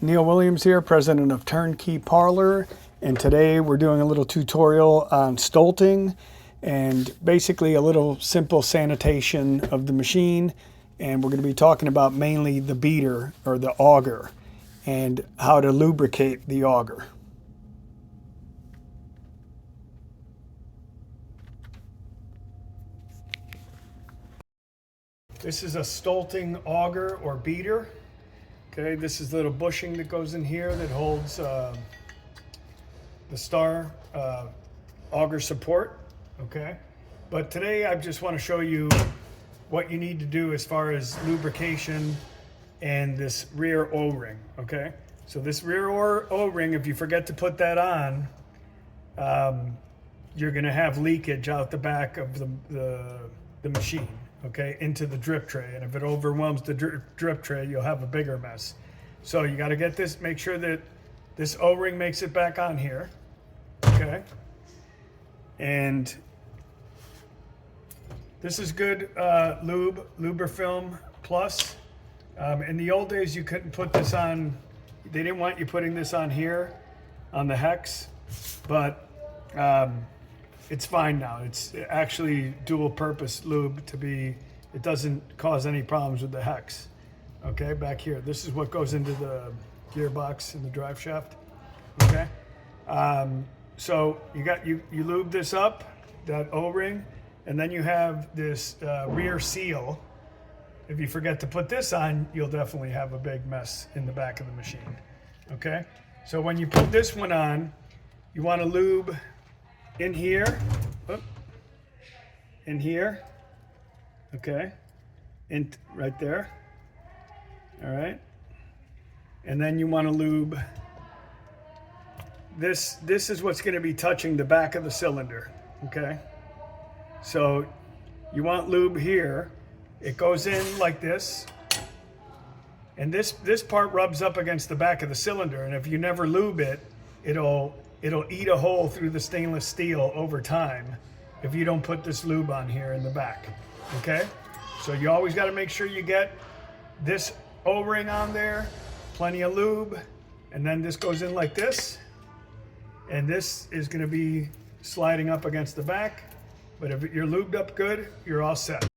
Neil Williams here, president of Turnkey Parlor, and today we're doing a little tutorial on stoelting and basically a little simple sanitation of the machine. And we're going to be talking about mainly the beater or the auger and how to lubricate the auger. This is a stoelting auger or beater. Okay, this is the little bushing that goes in here that holds the star auger support. Okay, but today I just want to show you what you need to do as far as lubrication and this rear O-ring. Okay, so this rear O-ring, if you forget to put that on, you're going to have leakage out the back of the machine. Okay, into the drip tray, and if it overwhelms the drip tray, you'll have a bigger mess. So you got to get this, make sure that this O-ring makes it back on here. Okay, and this is good lube, Lubrifilm Plus. In the old days, you couldn't put this on. They didn't want you putting this on here on the hex, but it's fine now. It's actually dual purpose lube to be, it doesn't cause any problems with the hex. Okay, back here. This is what goes into the gearbox in the drive shaft. Okay. So you lube this up, that O-ring, and then you have this rear seal. If you forget to put this on, you'll definitely have a big mess in the back of the machine. Okay. So when you put this one on, you want to lube in here, in here, okay, in right there, all right, and then you want to lube this. This is what's going to be touching the back of the cylinder. Okay, so you want lube here. It goes in like this, and this part rubs up against the back of the cylinder, and if you never lube it, it'll eat a hole through the stainless steel over time if you don't put this lube on here in the back. Okay, so you always got to make sure you get this O-ring on there, plenty of lube, and then this goes in like this, and this is going to be sliding up against the back. But if you're lubed up good, you're all set.